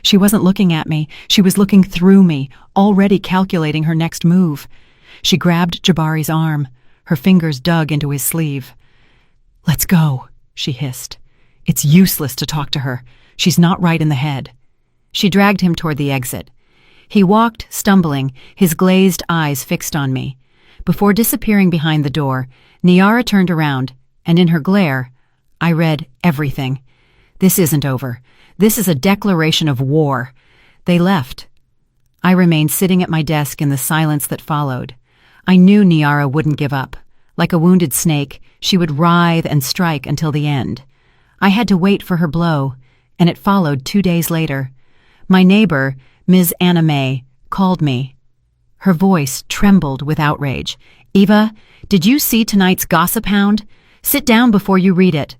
She wasn't looking at me, she was looking through me, already calculating her next move. She grabbed Jabari's arm. Her fingers dug into his sleeve. "Let's go," she hissed. "It's useless to talk to her. She's not right in the head." She dragged him toward the exit. He walked, stumbling, his glazed eyes fixed on me. Before disappearing behind the door, Niara turned around, and in her glare, I read everything. This isn't over. This is a declaration of war. They left. I remained sitting at my desk in the silence that followed. I knew Niara wouldn't give up. Like a wounded snake, she would writhe and strike until the end. I had to wait for her blow, and it followed 2 days later. My neighbor, Ms. Anna May, called me. Her voice trembled with outrage. "Eva, did you see tonight's Gossip Hound? Sit down before you read it."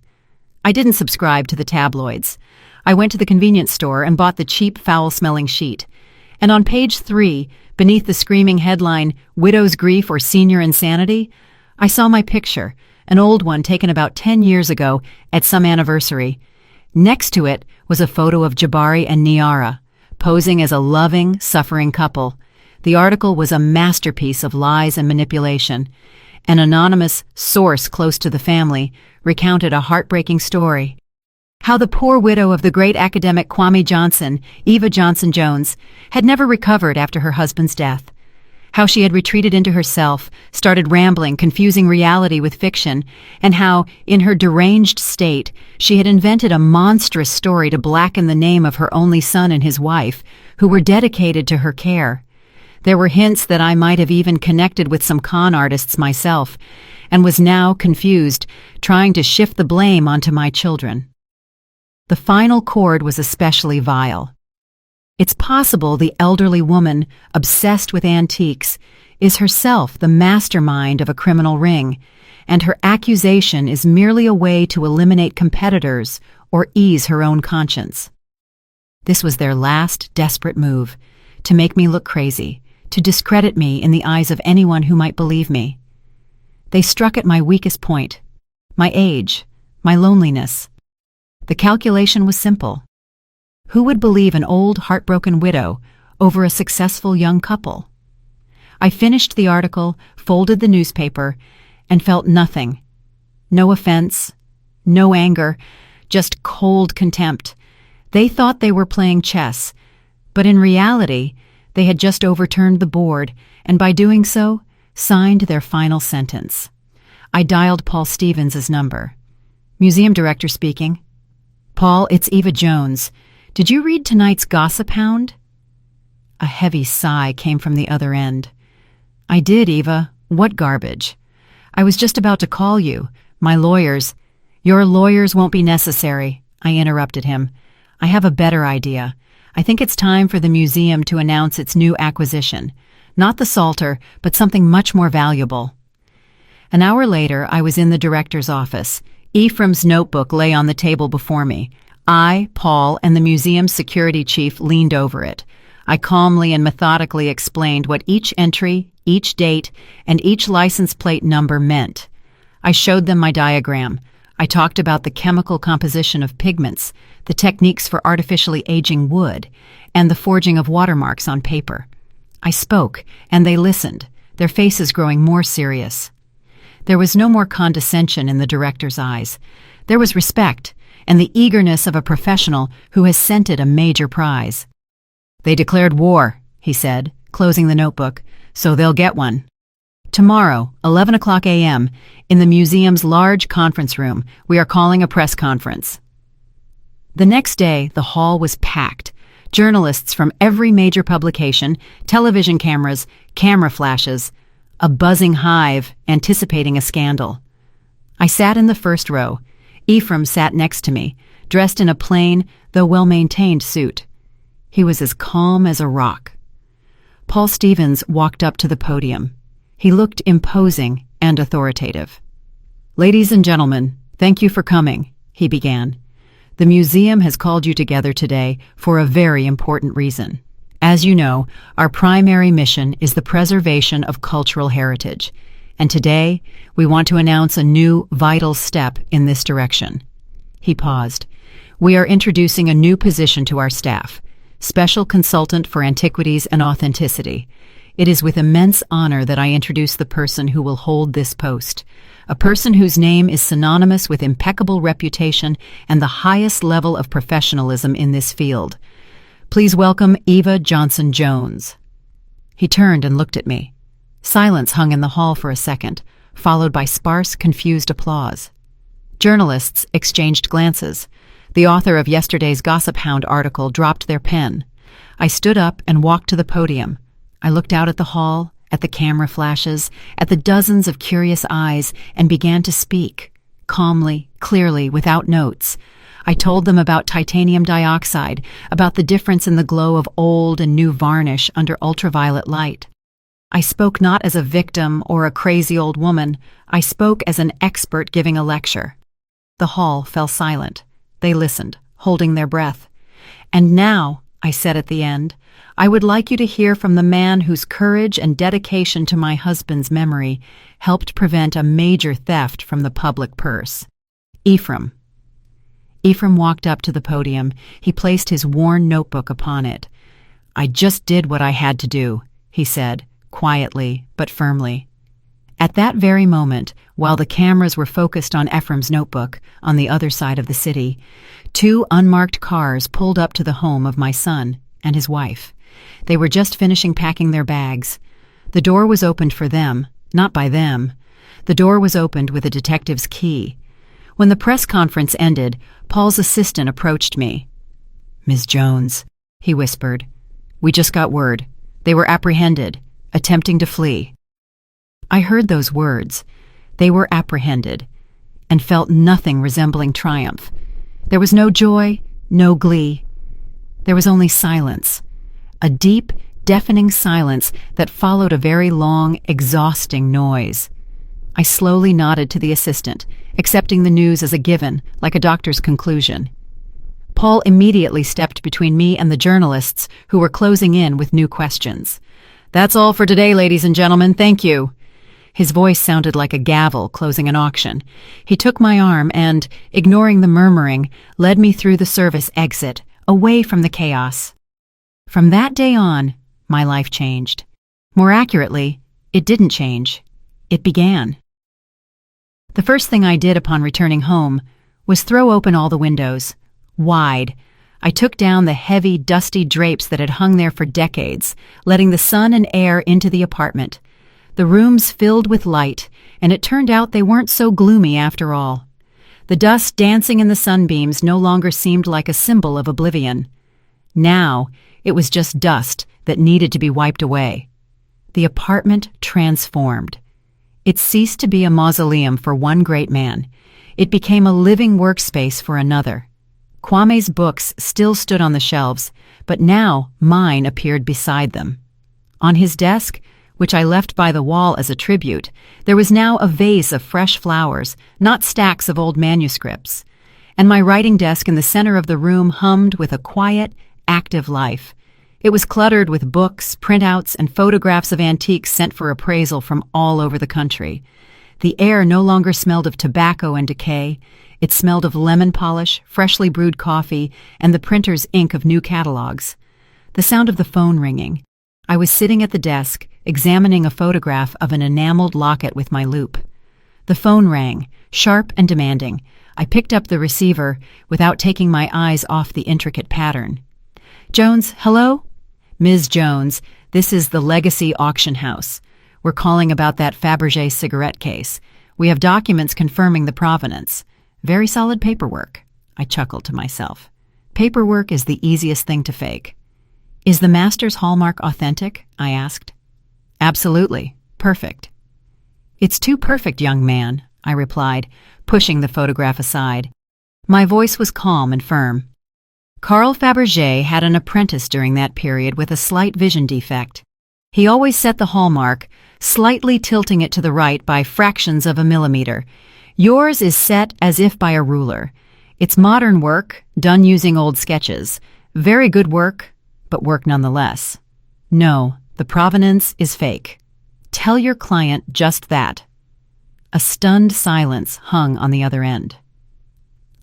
I didn't subscribe to the tabloids. I went to the convenience store and bought the cheap, foul-smelling sheet. And on page 3, beneath the screaming headline, "Widow's Grief or Senior Insanity," I saw my picture, an old one taken about 10 years ago at some anniversary. Next to it was a photo of Jabari and Niara, posing as a loving, suffering couple. The article was a masterpiece of lies and manipulation. An anonymous source close to the family recounted a heartbreaking story. How the poor widow of the great academic Kwame Johnson, Eva Johnson Jones, had never recovered after her husband's death. How she had retreated into herself, started rambling, confusing reality with fiction, and how, in her deranged state, she had invented a monstrous story to blacken the name of her only son and his wife, who were dedicated to her care. There were hints that I might have even connected with some con artists myself, and was now confused, trying to shift the blame onto my children. The final chord was especially vile. It's possible the elderly woman, obsessed with antiques, is herself the mastermind of a criminal ring, and her accusation is merely a way to eliminate competitors or ease her own conscience. This was their last desperate move, to make me look crazy, to discredit me in the eyes of anyone who might believe me. They struck at my weakest point, my age, my loneliness. The calculation was simple. Who would believe an old, heartbroken widow over a successful young couple? I finished the article, folded the newspaper, and felt nothing. No offense, no anger, just cold contempt. They thought they were playing chess, but in reality, they had just overturned the board, and by doing so, signed their final sentence. I dialed Paul Stevens' number. "Museum director speaking." "Paul, it's Eva Jones. Did you read tonight's Gossip Hound?" A heavy sigh came from the other end. "I did, Eva. What garbage?" "I was just about to call you. My lawyers—" "Your lawyers won't be necessary," I interrupted him. "I have a better idea. I think it's time for the museum to announce its new acquisition. Not the Psalter, but something much more valuable." An hour later, I was in the director's office. Ephraim's notebook lay on the table before me. I, Paul, and the museum's security chief leaned over it. I calmly and methodically explained what each entry, each date, and each license plate number meant. I showed them my diagram. I talked about the chemical composition of pigments, the techniques for artificially aging wood, and the forging of watermarks on paper. I spoke, and they listened, their faces growing more serious. There was no more condescension in the director's eyes. There was respect, and the eagerness of a professional who has scented a major prize. "They declared war," he said, closing the notebook, "so they'll get one. Tomorrow, 11 o'clock a.m., in the museum's large conference room, we are calling a press conference." The next day, the hall was packed. Journalists from every major publication, television cameras, camera flashes, a buzzing hive anticipating a scandal. I sat in the first row. Ephraim sat next to me, dressed in a plain, though well-maintained suit. He was as calm as a rock. Paul Stevens walked up to the podium. He looked imposing and authoritative. "Ladies and gentlemen, thank you for coming," he began. "The museum has called you together today for a very important reason. As you know, our primary mission is the preservation of cultural heritage, and today we want to announce a new, vital step in this direction." He paused. "We are introducing a new position to our staff, Special Consultant for Antiquities and Authenticity. It is with immense honor that I introduce the person who will hold this post, a person whose name is synonymous with impeccable reputation and the highest level of professionalism in this field. Please welcome Eva Johnson-Jones." He turned and looked at me. Silence hung in the hall for a second, followed by sparse, confused applause. Journalists exchanged glances. The author of yesterday's Gossip Hound article dropped their pen. I stood up and walked to the podium. I looked out at the hall, at the camera flashes, at the dozens of curious eyes, and began to speak, calmly, clearly, without notes. I told them about titanium dioxide, about the difference in the glow of old and new varnish under ultraviolet light. I spoke not as a victim or a crazy old woman. I spoke as an expert giving a lecture. The hall fell silent. They listened, holding their breath. "And now," I said at the end, "I would like you to hear from the man whose courage and dedication to my husband's memory helped prevent a major theft from the public purse. Ephraim." Ephraim walked up to the podium. He placed his worn notebook upon it. "I just did what I had to do," he said, quietly but firmly. At that very moment, while the cameras were focused on Ephraim's notebook on the other side of the city, 2 unmarked cars pulled up to the home of my son and his wife. They were just finishing packing their bags. The door was opened for them, not by them. The door was opened with a detective's key. When the press conference ended, Paul's assistant approached me. "Ms. Jones," he whispered, "we just got word. They were apprehended, attempting to flee." I heard those words. They were apprehended, and felt nothing resembling triumph. There was no joy, no glee. There was only silence, a deep, deafening silence that followed a very long, exhausting noise. I slowly nodded to the assistant, accepting the news as a given, like a doctor's conclusion. Paul immediately stepped between me and the journalists who were closing in with new questions. "That's all for today, ladies and gentlemen. Thank you." His voice sounded like a gavel closing an auction. He took my arm and, ignoring the murmuring, led me through the service exit, away from the chaos. From that day on, my life changed. More accurately, it didn't change. It began. The first thing I did upon returning home was throw open all the windows, wide. I took down the heavy, dusty drapes that had hung there for decades, letting the sun and air into the apartment. The rooms filled with light, and it turned out they weren't so gloomy after all. The dust dancing in the sunbeams no longer seemed like a symbol of oblivion. Now, it was just dust that needed to be wiped away. The apartment transformed. It ceased to be a mausoleum for one great man. It became a living workspace for another. Kwame's books still stood on the shelves, but now mine appeared beside them. On his desk, which I left by the wall as a tribute, there was now a vase of fresh flowers, not stacks of old manuscripts. And my writing desk in the center of the room hummed with a quiet, active life. It was cluttered with books, printouts, and photographs of antiques sent for appraisal from all over the country. The air no longer smelled of tobacco and decay. It smelled of lemon polish, freshly brewed coffee, and the printer's ink of new catalogs. The sound of the phone ringing. I was sitting at the desk, examining a photograph of an enameled locket with my loupe. The phone rang, sharp and demanding. I picked up the receiver without taking my eyes off the intricate pattern. "Jones, hello?" "Ms. Jones, this is the Legacy Auction House. We're calling about that Fabergé cigarette case. We have documents confirming the provenance. Very solid paperwork." I chuckled to myself. Paperwork is the easiest thing to fake. "Is the master's hallmark authentic?" I asked. "Absolutely. Perfect." "It's too perfect, young man," I replied, pushing the photograph aside. My voice was calm and firm. Carl Fabergé had an apprentice during that period with a slight vision defect. He always set the hallmark, slightly tilting it to the right by fractions of a millimeter. Yours is set as if by a ruler. It's modern work, done using old sketches. Very good work, but work nonetheless. No, the provenance is fake. Tell your client just that. A stunned silence hung on the other end.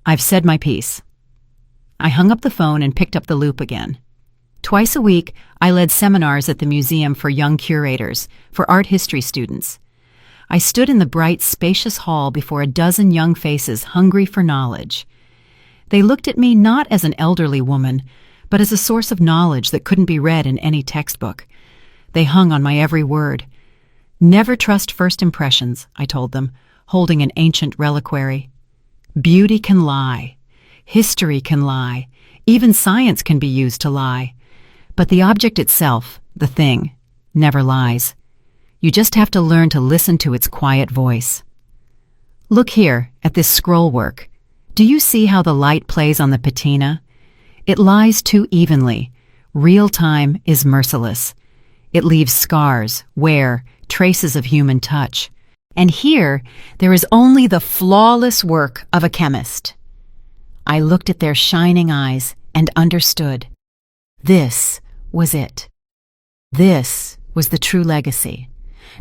I've said my piece. I hung up the phone and picked up the loop again. Twice a week, I led seminars at the museum for young curators, for art history students. I stood in the bright, spacious hall before a dozen young faces hungry for knowledge. They looked at me not as an elderly woman, but as a source of knowledge that couldn't be read in any textbook. They hung on my every word. Never trust first impressions, I told them, holding an ancient reliquary. Beauty can lie. History can lie. Even science can be used to lie. But the object itself, the thing, never lies. You just have to learn to listen to its quiet voice. Look here at this scroll work. Do you see how the light plays on the patina? It lies too evenly. Real time is merciless. It leaves scars, wear, traces of human touch. And here, there is only the flawless work of a chemist. I looked at their shining eyes and understood. This was it. This was the true legacy.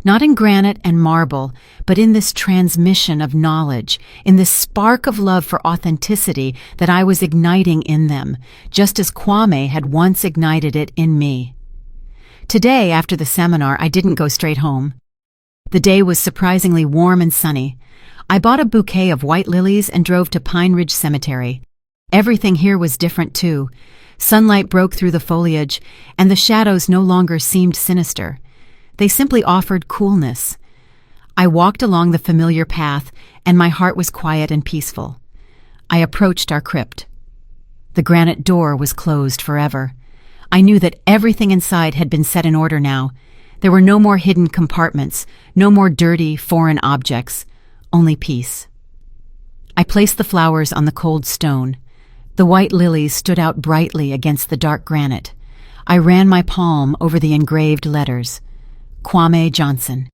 Not in granite and marble, but in this transmission of knowledge, in this spark of love for authenticity that I was igniting in them, just as Kwame had once ignited it in me. Today, after the seminar, I didn't go straight home. The day was surprisingly warm and sunny. I bought a bouquet of white lilies and drove to Pine Ridge Cemetery. Everything here was different, too. Sunlight broke through the foliage, and the shadows no longer seemed sinister. They simply offered coolness. I walked along the familiar path, and my heart was quiet and peaceful. I approached our crypt. The granite door was closed forever. I knew that everything inside had been set in order now. There were no more hidden compartments, no more dirty, foreign objects, only peace. I placed the flowers on the cold stone. The white lilies stood out brightly against the dark granite. I ran my palm over the engraved letters. Kwame Johnson.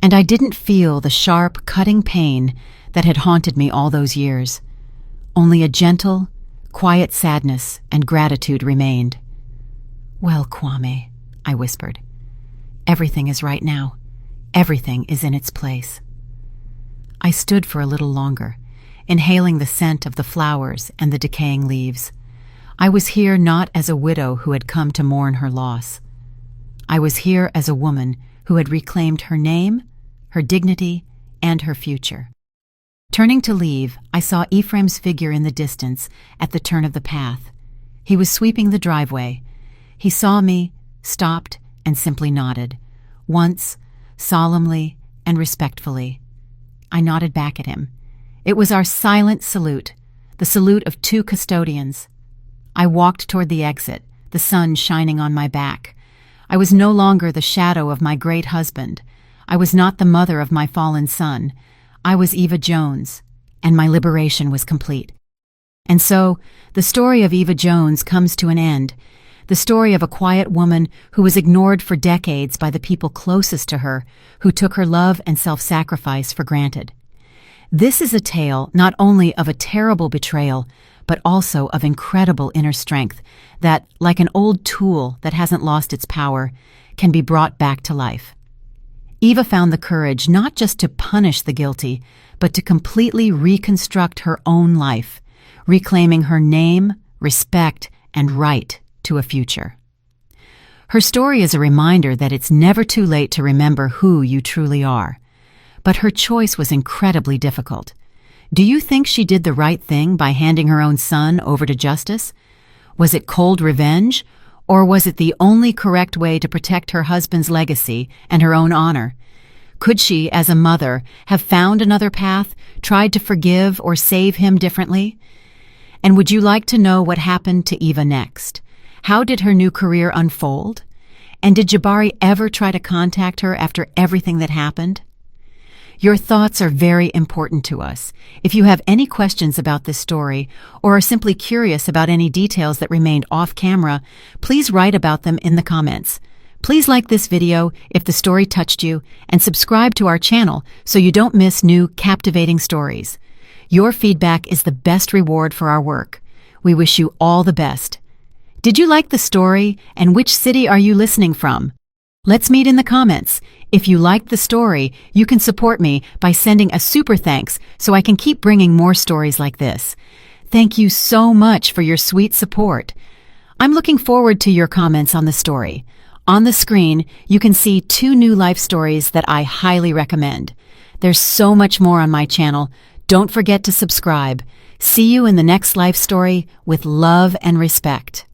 And I didn't feel the sharp, cutting pain that had haunted me all those years. Only a gentle, quiet sadness and gratitude remained. Well, Kwame, I whispered. Everything is right now. Everything is in its place. I stood for a little longer, inhaling the scent of the flowers and the decaying leaves. I was here not as a widow who had come to mourn her loss. I was here as a woman who had reclaimed her name, her dignity, and her future. Turning to leave, I saw Ephraim's figure in the distance at the turn of the path. He was sweeping the driveway. He saw me, stopped, and simply nodded. Once, solemnly and respectfully. I nodded back at him. It was our silent salute, the salute of two custodians. I walked toward the exit, the sun shining on my back. I was no longer the shadow of my great husband. I was not the mother of my fallen son. I was Eva Jones, and my liberation was complete. And so, the story of Eva Jones comes to an end. The story of a quiet woman who was ignored for decades by the people closest to her, who took her love and self-sacrifice for granted. This is a tale not only of a terrible betrayal, but also of incredible inner strength that, like an old tool that hasn't lost its power, can be brought back to life. Eva found the courage not just to punish the guilty, but to completely reconstruct her own life, reclaiming her name, respect, and right to a future. Her story is a reminder that it's never too late to remember who you truly are. But her choice was incredibly difficult. Do you think she did the right thing by handing her own son over to justice? Was it cold revenge, or was it the only correct way to protect her husband's legacy and her own honor? Could she, as a mother, have found another path, tried to forgive or save him differently? And would you like to know what happened to Eva next? How did her new career unfold? And did Jabari ever try to contact her after everything that happened? Your thoughts are very important to us. If you have any questions about this story, or are simply curious about any details that remained off camera, please write about them in the comments. Please like this video if the story touched you, and subscribe to our channel so you don't miss new captivating stories. Your feedback is the best reward for our work. We wish you all the best. Did you like the story, and which city are you listening from? Let's meet in the comments. If you liked the story, you can support me by sending a super thanks so I can keep bringing more stories like this. Thank you so much for your sweet support. I'm looking forward to your comments on the story. On the screen, you can see 2 new life stories that I highly recommend. There's so much more on my channel. Don't forget to subscribe. See you in the next life story with love and respect.